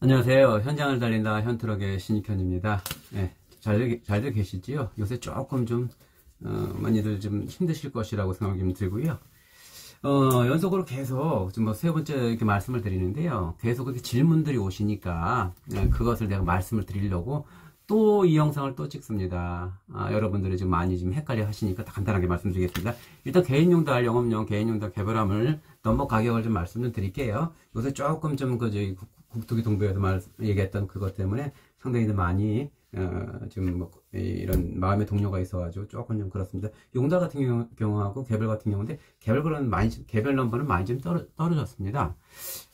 안녕하세요. 현장을 달린다 현트럭의 신익현입니다. 네, 잘들 계시지요? 요새 조금 좀 많이들 좀 힘드실 것이라고 생각이 들고요. 연속으로 계속 좀 세 번째 이렇게 말씀을 드리는데요. 계속 그렇게 질문들이 오시니까 그것을 내가 말씀을 드리려고 또 이 영상을 또 찍습니다. 여러분들이 좀 많이 좀 헷갈려 하시니까 간단하게 말씀드리겠습니다. 일단 개인용 달, 영업용 개인용 달 개별함을 넘버 가격을 좀 말씀 좀 드릴게요. 요새 조금 좀 저희 국토기 동부에서 얘기했던 그것 때문에 상당히 많이 지금 뭐 이런 마음의 동료가 있어가지고 조금 좀 그렇습니다. 용달 같은 경우하고 개별 같은 경우인데 개별 넘버는 많이 좀 떨어졌습니다.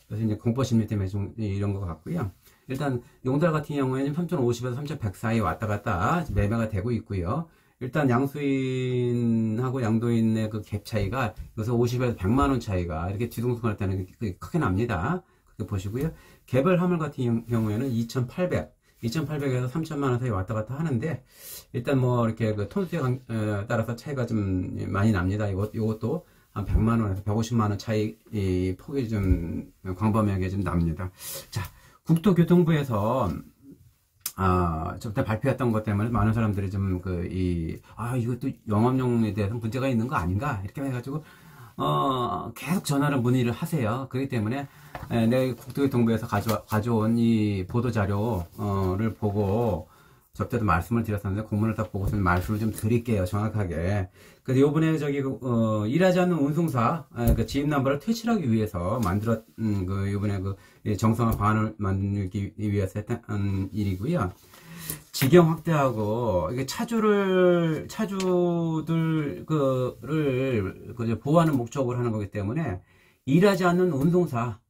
그래서 이제 공포심리 때문에 좀 이런 것 같고요. 일단 용달 같은 경우에는 3,050에서 3,100 사이 왔다 갔다 매매가 되고 있고요. 일단 양수인하고 양도인의 그 갭 차이가 요새 50에서 100만 원 차이가 이렇게 뒤숭숭할 때는 크게 납니다. 그렇게 보시고요. 개별 화물 같은 경우에는 2,800에서 3,000만 원 사이 왔다 갔다 하는데 일단 뭐 이렇게 그 톤수에 따라서 차이가 좀 많이 납니다. 이것도 한 100만 원에서 150만 원 차이 폭이 좀 광범위하게 좀 납니다. 자, 국토교통부에서 저때 발표했던 것 때문에 많은 사람들이 좀 이것도 영업용에 대해서 문제가 있는 거 아닌가 이렇게 해가지고 계속 전화를 문의를 하세요. 그렇기 때문에 내가 국토교통부에서 가져온 이 보도자료를 보고 저때도 말씀을 드렸었는데 공문을 딱 보고서 말씀을 좀 드릴게요. 정확하게. 근데 요번에 일하지 않는 운송사 지입 넘버를 퇴출하기 위해서 요번에 정상화 방안을 만들기 위해서 했던 일이고요. 직영 확대하고 이게 차주를 보호하는 목적으로 하는 거기 때문에 일하지 않는 운송사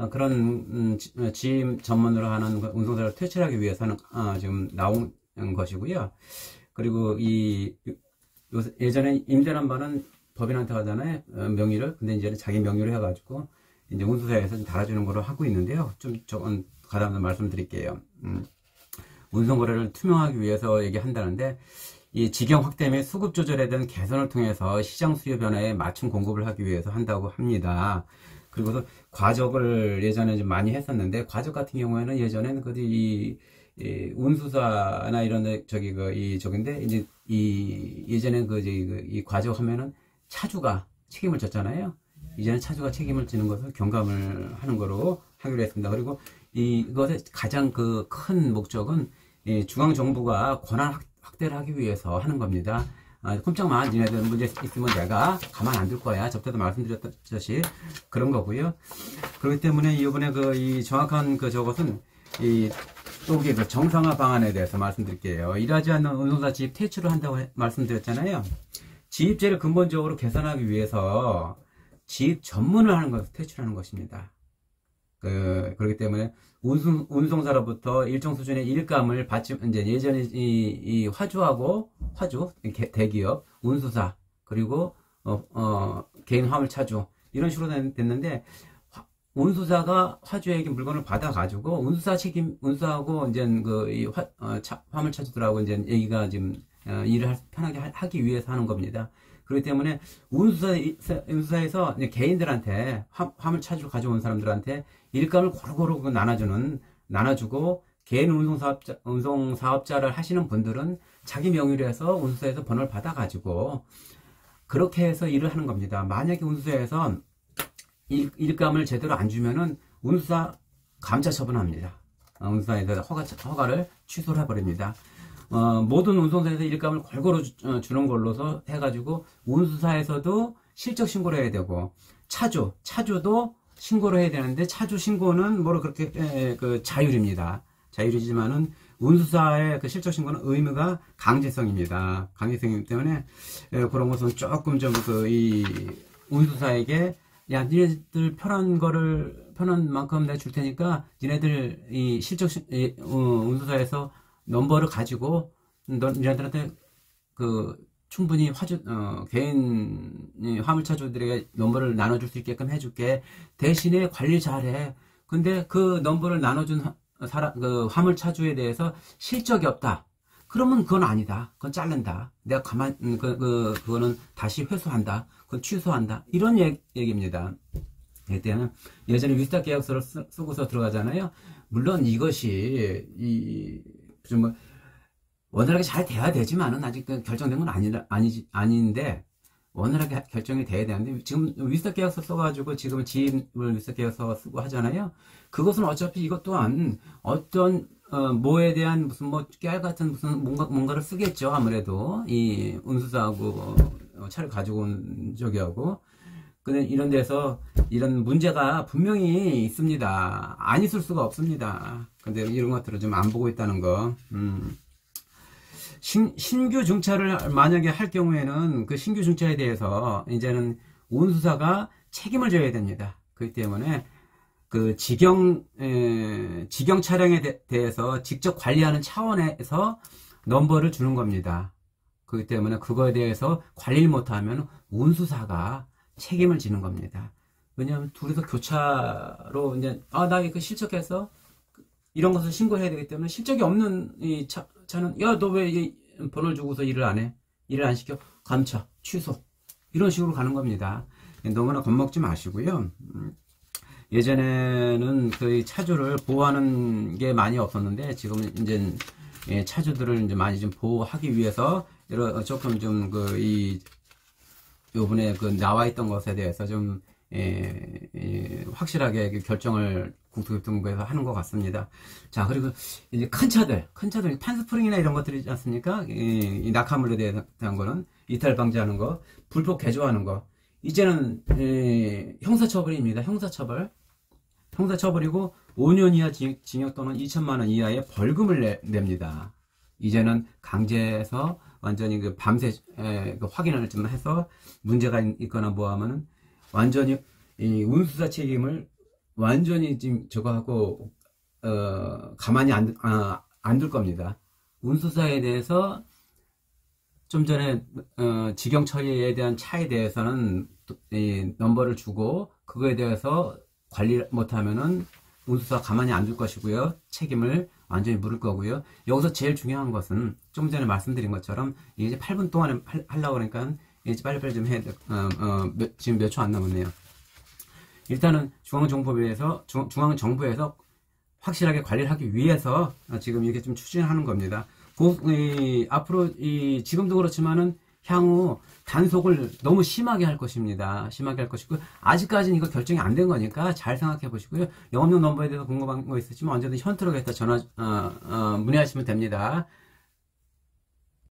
그런 지임 전문으로 하는 운송사를 퇴출하기 위해서는 지금 나온 것이고요. 그리고 예전에 임대남바는 법인한테 가잖아요. 명의를. 근데 이제는 자기 명의로 해가지고 이제 운송사에서 좀 달아주는 거로 하고 있는데요. 조금 가다듬어 말씀드릴게요. 운송거래를 투명하기 위해서 얘기한다는데 이 직영 확대 및 수급 조절에 대한 개선을 통해서 시장 수요 변화에 맞춤 공급을 하기 위해서 한다고 합니다. 그리고서 과적을 예전에 좀 많이 했었는데 과적 같은 경우에는 예전에는 이 운수사나 이런 저긴데 이제 예전에 이 과적하면은 차주가 책임을 졌잖아요. 이제는 차주가 책임을 지는 것을 경감을 하는 거로 하기로 했습니다. 그리고 이것의 가장 큰 목적은 중앙정부가 권한 확대를 하기 위해서 하는 겁니다. 꼼짝마 니네들 문제 있으면 내가 가만 안 둘 거야. 저때도 말씀드렸듯이 그런 거고요. 그렇기 때문에 이번에 이 정확한 저것은 여기 정상화 방안에 대해서 말씀드릴게요. 일하지 않는 운송사 지입 퇴출을 한다고 말씀드렸잖아요. 지입제를 근본적으로 개선하기 위해서 지입 전문을 하는 것을 퇴출하는 것입니다. 그렇기 때문에 운송사로부터 일정 수준의 일감을 받지, 이제 예전에 이 화주, 대기업, 운수사, 그리고, 개인 화물 차주, 이런 식으로 됐는데, 운수사가 화주에게 물건을 받아가지고, 운수하고, 이제 화물 차주들하고 이제 얘기가 지금, 일을 편하게 하기 위해서 하는 겁니다. 그렇기 때문에 운수사에서 개인들한테 화물 차주를 가져온 사람들한테 일감을 고루고루 나눠주고 개인 운송사업자를 하시는 분들은 자기 명의로 해서 운수사에서 번호를 받아가지고 그렇게 해서 일을 하는 겁니다. 만약에 운수사에서 일감을 제대로 안 주면은 운수사 감자 처분합니다. 운수사에서 허가를 취소를 해버립니다. 모든 운송사에서 일감을 골고루 주는 걸로서 해가지고 운수사에서도 실적 신고를 해야 되고 차주도 신고를 해야 되는데 차주 신고는 그렇게 자율입니다. 자율이지만은 운수사의 실적 신고는 의무가 강제성입니다. 강제성이기 때문에 그런 것은 조금 이 운수사에게 야 니네들 편한 만큼 내가 줄 테니까 니네들 이 실적 운수사에서 넘버를 가지고 니네들한테 충분히 개인 화물차주들에게 넘버를 나눠줄 수 있게끔 해줄게. 대신에 관리 잘해. 근데 그 넘버를 나눠준 화물차주에 대해서 실적이 없다. 그러면 그건 아니다. 그건 자른다. 내가 그거는 다시 회수한다. 그건 취소한다. 이런 얘기입니다. 이때는 예전에 위스탁 계약서를 쓰고서 들어가잖아요. 물론 이것이 좀 원활하게 잘 돼야 되지만은 아직 결정된 건 아닌데 원활하게 결정이 돼야 되는데 지금 위스탁 계약서 써가지고 지금 지입을 위스탁 계약서 쓰고 하잖아요. 그것은 어차피 이것 또한 어떤 뭐에 대한 무슨 뭐 깨알 같은 무슨 뭔가를 쓰겠죠. 아무래도 이 운수사하고 차를 가지고 온 저기하고 근데 이런 데서 이런 문제가 분명히 있습니다. 안 있을 수가 없습니다. 근데 이런 것들을 좀 안 보고 있다는 거. 신규 중차를 만약에 할 경우에는 그 신규 중차에 대해서 이제는 운수사가 책임을 져야 됩니다. 그렇기 때문에 그 직영 차량에 대해서 직접 관리하는 차원에서 넘버를 주는 겁니다. 그렇기 때문에 그거에 대해서 관리를 못하면 운수사가 책임을 지는 겁니다. 왜냐하면 둘이서 교차로 이제 나 이거 실적해서 이런 것을 신고해야 되기 때문에 실적이 없는 이 차는 야 너 왜 번호를 주고서 일을 안 해? 일을 안 시켜? 감차, 취소 이런 식으로 가는 겁니다. 너무나 겁먹지 마시고요. 예전에는 그 차주를 보호하는 게 많이 없었는데 지금은 이제 차주들을 이제 많이 좀 보호하기 위해서 조금 좀 요번에 나와 있던 것에 대해서 좀 확실하게 결정을 국토교통부에서 하는 것 같습니다. 자, 그리고 이제 큰 차들 판스프링이나 이런 것들이 있지 않습니까? 이 낙하물에 대한 거는 이탈 방지하는 거, 불법 개조하는 거, 이제는 형사처벌입니다. 형사처벌이고 5년 이하 징역 또는 2천만 원 이하의 벌금을 냅니다. 이제는 강제해서 완전히 밤새 확인을 좀 해서 문제가 있거나 뭐 하면은 완전히 이 운수사 책임을 완전히 지금 저거 하고 가만히 안 둘 겁니다. 운수사에 대해서 좀 전에 직영 처리에 대한 차에 대해서는 이 넘버를 주고 그거에 대해서 관리 못하면은 운수사 가만히 안 둘 것이고요. 책임을 완전히 물을 거고요. 여기서 제일 중요한 것은 좀 전에 말씀드린 것처럼 이제 8분 동안에 하려고 그러니까 이제 빨리빨리 좀 해야 돼. 지금 몇 초 안 남았네요. 일단은 중앙정부에서 확실하게 관리를 하기 위해서 지금 이렇게 좀 추진하는 겁니다. 앞으로 지금도 그렇지만은 향후 단속을 너무 심하게 할 것입니다. 심하게 할 것이고 아직까지는 이거 결정이 안 된 거니까 잘 생각해 보시고요. 영업용 넘버에 대해서 궁금한 거 있으시면 언제든 현트럭에다 전화 문의하시면 됩니다.